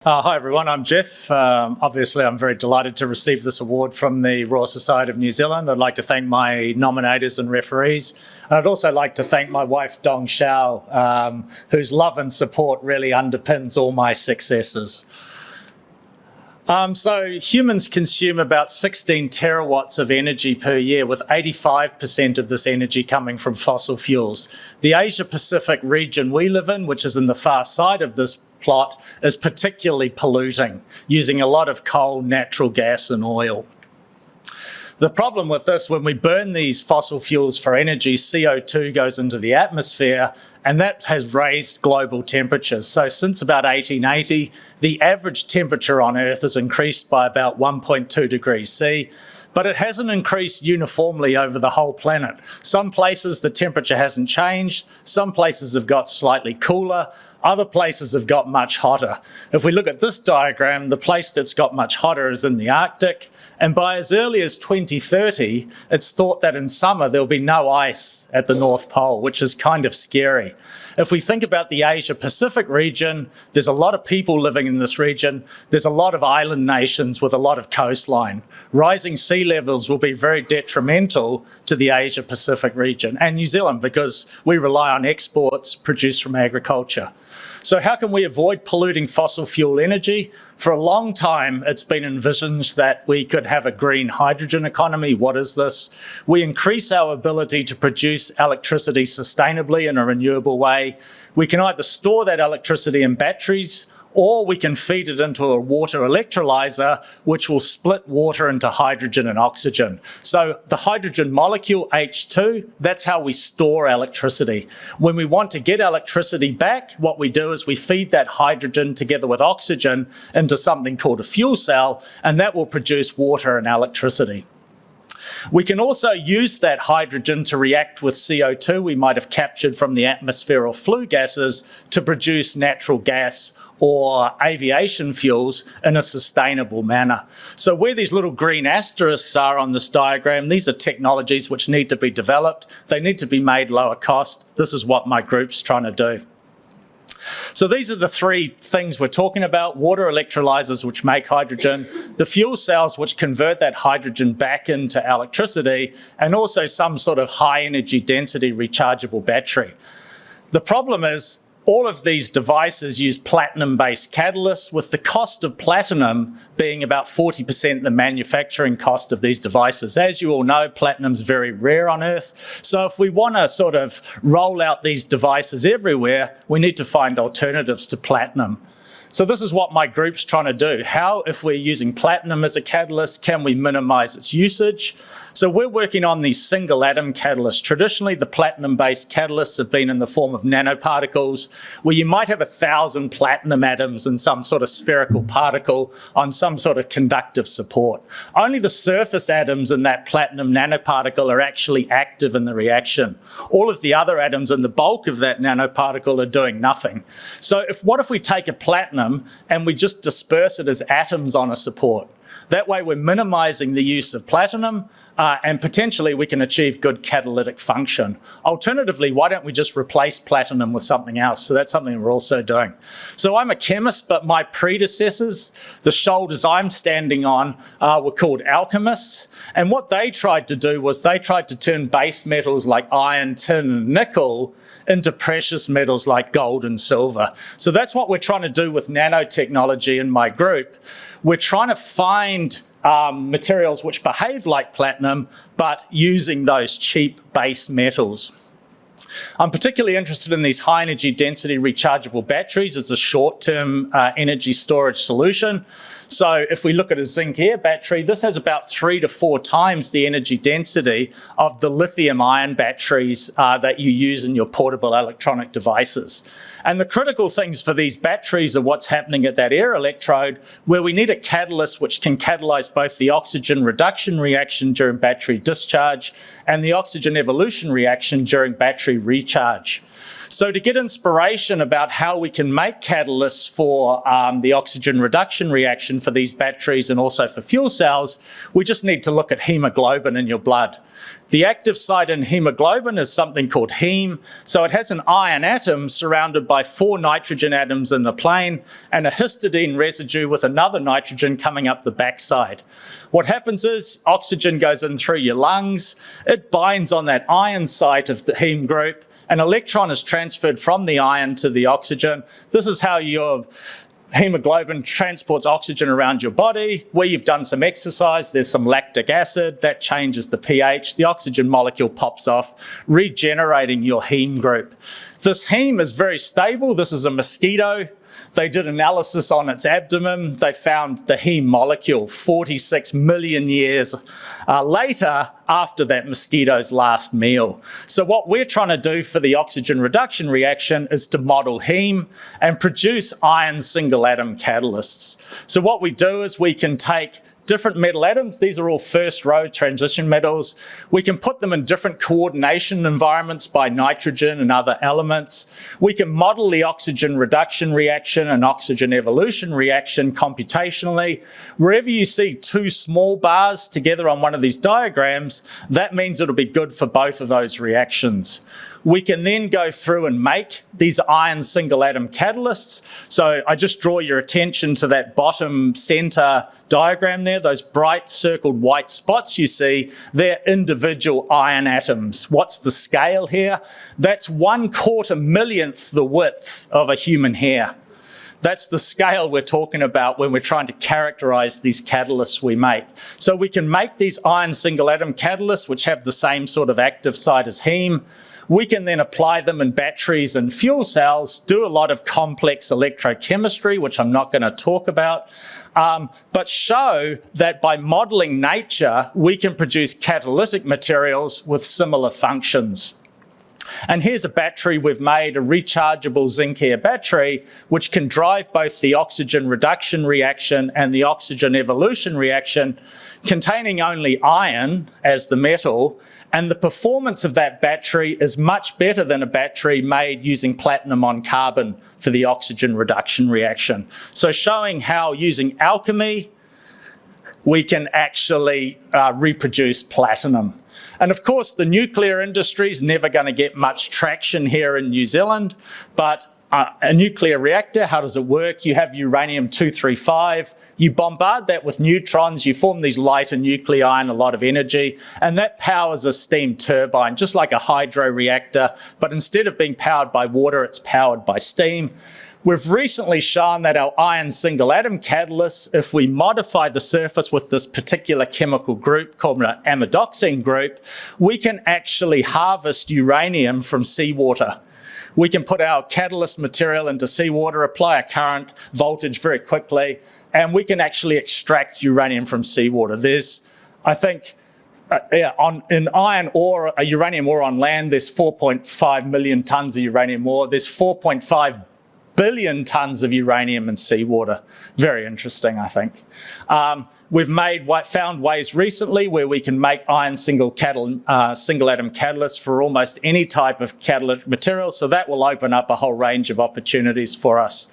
Hi everyone, I'm Geoff. Obviously I'm very delighted to receive this award from the Royal Society of New Zealand. I'd like to thank my nominators and referees. And I'd also like to thank my wife Dong Xiao, whose love and support really underpins all my successes. So humans consume about 16 terawatts of energy per year, with 85% of this energy coming from fossil fuels. The Asia Pacific region we live in, which is in the far side of this plot, is particularly polluting, using a lot of coal, natural gas and oil. The problem with this, when we burn these fossil fuels for energy, CO2 goes into the atmosphere, and that has raised global temperatures. So since about 1880, the average temperature on Earth has increased by about 1.2 degrees C, but it hasn't increased uniformly over the whole planet. Some places the temperature hasn't changed, some places have got slightly cooler, other places have got much hotter. If we look at this diagram, the place that's got much hotter is in the Arctic, and by as early as 2030, it's thought that in summer there'll be no ice at the North Pole, which is kind of scary. If we think about the Asia Pacific region, there's a lot of people living in this region. There's a lot of island nations with a lot of coastline. Rising sea levels will be very detrimental to the Asia Pacific region and New Zealand, because we rely on exports produced from agriculture. So how can we avoid polluting fossil fuel energy? For a long time, it's been envisioned that we could have a green hydrogen economy. What is this? We increase our ability to produce electricity sustainably in a renewable way. We can either store that electricity in batteries, or we can feed it into a water electrolyzer, which will split water into hydrogen and oxygen. So the hydrogen molecule, H2, that's how we store electricity. When we want to get electricity back, what we do is we feed that hydrogen together with oxygen into something called a fuel cell, and that will produce water and electricity. We can also use that hydrogen to react with CO2 we might have captured from the atmosphere or flue gases to produce natural gas or aviation fuels in a sustainable manner. So where these little green asterisks are on this diagram, these are technologies which need to be developed. They need to be made lower cost. This is what my group's trying to do. So these are the three things we're talking about: water electrolyzers, which make hydrogen, the fuel cells, which convert that hydrogen back into electricity, and also some sort of high energy density rechargeable battery. The problem is, all of these devices use platinum-based catalysts, with the cost of platinum being about 40% the manufacturing cost of these devices. As you all know, platinum's very rare on Earth. So if we want to sort of roll out these devices everywhere, we need to find alternatives to platinum. So this is what my group's trying to do. How, if we're using platinum as a catalyst, can we minimize its usage? So we're working on these single atom catalysts. Traditionally, the platinum-based catalysts have been in the form of nanoparticles, where you might have 1,000 platinum atoms in some sort of spherical particle on some sort of conductive support. Only the surface atoms in that platinum nanoparticle are actually active in the reaction. All of the other atoms in the bulk of that nanoparticle are doing nothing. So what if we take a platinum and we just disperse it as atoms on a support? That way we're minimizing the use of platinum, and potentially we can achieve good catalytic function. Alternatively, why don't we just replace platinum with something else? So that's something we're also doing. So I'm a chemist, but my predecessors, the shoulders I'm standing on, were called alchemists. And what they tried to do was they tried to turn base metals like iron, tin, and nickel into precious metals like gold and silver. So that's what we're trying to do with nanotechnology in my group. We're trying to find materials which behave like platinum, but using those cheap base metals. I'm particularly interested in these high energy density rechargeable batteries as a short-term energy storage solution. So if we look at a zinc air battery, this has about 3 to 4 times the energy density of the lithium ion batteries that you use in your portable electronic devices. And the critical things for these batteries are what's happening at that air electrode, where we need a catalyst which can catalyze both the oxygen reduction reaction during battery discharge and the oxygen evolution reaction during battery recharge. So to get inspiration about how we can make catalysts for the oxygen reduction reaction for these batteries and also for fuel cells, we just need to look at hemoglobin in your blood. The active site in hemoglobin is something called heme. So it has an iron atom surrounded by 4 nitrogen atoms in the plane and a histidine residue with another nitrogen coming up the backside. What happens is oxygen goes in through your lungs. It binds on that iron site of the heme group. An electron is transferred from the iron to the oxygen. This is how your hemoglobin transports oxygen around your body. Where you've done some exercise, there's some lactic acid that changes the pH. The oxygen molecule pops off, regenerating your heme group. This heme is very stable. This is a mosquito. They did analysis on its abdomen. They found the heme molecule 46 million years later after that mosquito's last meal. So what we're trying to do for the oxygen reduction reaction is to model heme and produce iron single atom catalysts. So what we do is we can take different metal atoms. These are all first row transition metals. We can put them in different coordination environments by nitrogen and other elements. We can model the oxygen reduction reaction and oxygen evolution reaction computationally. Wherever you see 2 small bars together on one of these diagrams, that means it'll be good for both of those reactions. We can then go through and make these iron single atom catalysts. So I just draw your attention to that bottom center diagram there, those bright circled white spots you see, they're individual iron atoms. What's the scale here? That's 1/4 millionth the width of a human hair. That's the scale we're talking about when we're trying to characterize these catalysts we make. So we can make these iron single atom catalysts, which have the same sort of active site as heme. We can then apply them in batteries and fuel cells, do a lot of complex electrochemistry, which I'm not going to talk about, but show that by modeling nature, we can produce catalytic materials with similar functions. And here's a battery we've made, a rechargeable zinc air battery, which can drive both the oxygen reduction reaction and the oxygen evolution reaction, containing only iron as the metal. And the performance of that battery is much better than a battery made using platinum on carbon for the oxygen reduction reaction. So showing how using alchemy, we can actually reproduce platinum. And of course, the nuclear industry is never going to get much traction here in New Zealand, but a nuclear reactor, how does it work? You have uranium-235, you bombard that with neutrons, you form these lighter nuclei and a lot of energy, and that powers a steam turbine, just like a hydro reactor, but instead of being powered by water, it's powered by steam. We've recently shown that our iron single atom catalysts, if we modify the surface with this particular chemical group called an amidoxine group, we can actually harvest uranium from seawater. We can put our catalyst material into seawater, apply a current voltage very quickly, and we can actually extract uranium from seawater. There's, I think, in iron ore, uranium ore on land, there's 4.5 million tonnes of uranium ore. There's 4.5 billion tonnes of uranium in seawater. Very interesting, I think. We've found ways recently where we can make iron single atom catalysts for almost any type of catalytic material, so that will open up a whole range of opportunities for us.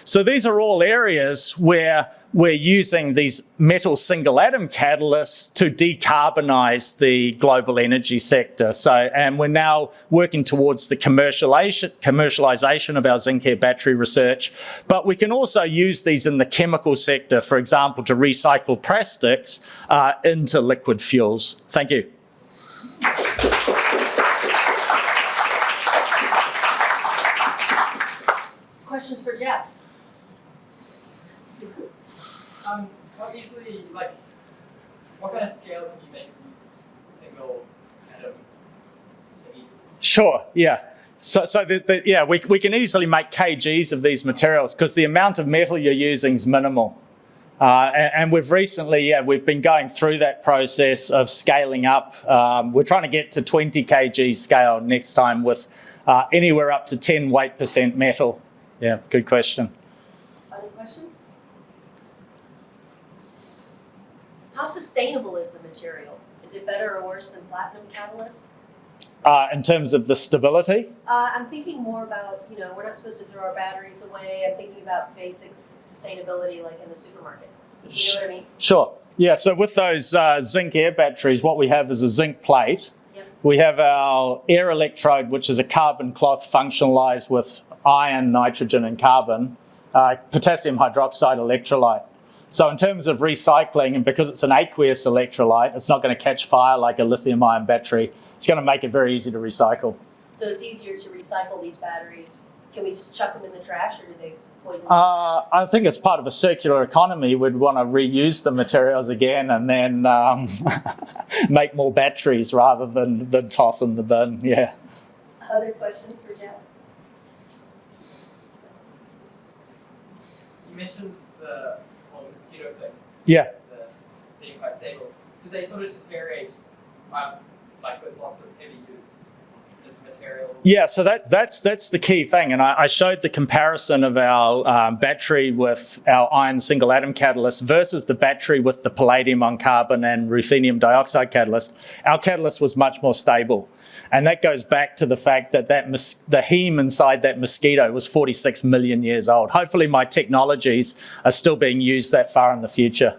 So these are all areas where we're using these metal single atom catalysts to decarbonize the global energy sector. And we're now working towards the commercialization of our zinc air battery research, but we can also use these in the chemical sector, for example, to recycle plastics into liquid fuels. Thank you. Questions for Jeff? Obviously, like, what kind of scale can you make these single atom states? Sure, yeah. We can easily make kgs of these materials because the amount of metal you're using is minimal. And we've recently, we've been going through that process of scaling up. We're trying to get to 20 kg scale next time with anywhere up to 10 weight% metal. Yeah, good question. Other questions? How sustainable is the material? Is it better or worse than platinum catalysts? In terms of the stability? I'm thinking more about, we're not supposed to throw our batteries away. I'm thinking about basic sustainability like in the supermarket. You know what I mean? Sure. Yeah, so with those zinc air batteries, what we have is a zinc plate, We have our air electrode, which is a carbon cloth functionalised with iron, nitrogen and carbon, potassium hydroxide electrolyte. So in terms of recycling, and because it's an aqueous electrolyte, it's not going to catch fire like a lithium-ion battery. It's going to make it very easy to recycle. So it's easier to recycle these batteries. Can we just chuck them in the trash, or do they poison? I think as part of a circular economy, we'd want to reuse the materials again and then make more batteries rather than toss in the bin. Yeah. Other questions for Jeff? You mentioned the whole mosquito thing. Yeah. Being quite stable. Do they sort of deteriorate, like with lots of heavy use? Just the material? Yeah, so that's the key thing, and I showed the comparison of our battery with our iron single atom catalyst versus the battery with the palladium on carbon and ruthenium dioxide catalyst. Our catalyst was much more stable, and that goes back to the fact that the heme inside that mosquito was 46 million years old. Hopefully my technologies are still being used that far in the future.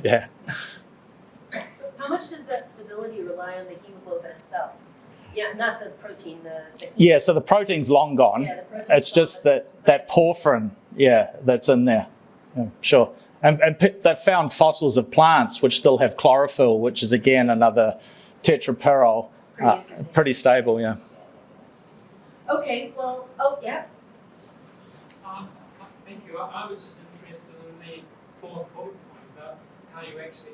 Yeah. How much does that stability rely on the hemoglobin itself? Yeah, not the protein, the Yeah, so the protein's long gone. Yeah, the protein's It's just gone. that porphyrin, that's in there. Yeah, sure. And they've found fossils of plants which still have chlorophyll, which is again another tetrapyrrole. Pretty interesting. Pretty stable, yeah. Okay, well, oh, yeah. Thank you. I was just interested in the fourth bullet point about how you actually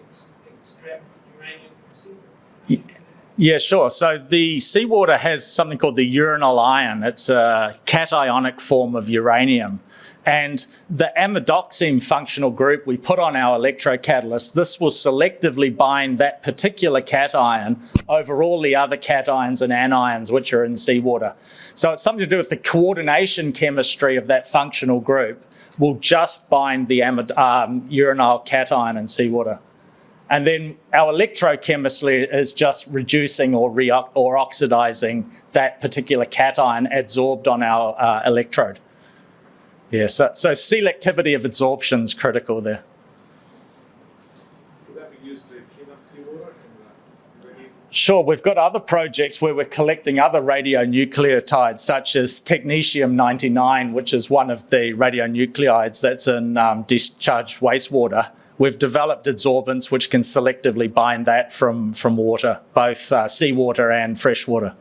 extract uranium from seawater. Yeah, sure. So the seawater has something called the uranyl ion. It's a cationic form of uranium. And the amidoxine functional group we put on our electrocatalyst, this will selectively bind that particular cation over all the other cations and anions which are in seawater. So it's something to do with the coordination chemistry of that functional group will just bind the uranyl cation in seawater. And then our electrochemistry is just reducing or oxidizing that particular cation adsorbed on our electrode. Yeah, so selectivity of absorption is critical there. Would that be used to clean up seawater? Sure, we've got other projects where we're collecting other radionucleotides, such as technetium-99, which is one of the radionuclides that's in discharged wastewater. We've developed adsorbents which can selectively bind that from water, both seawater and freshwater.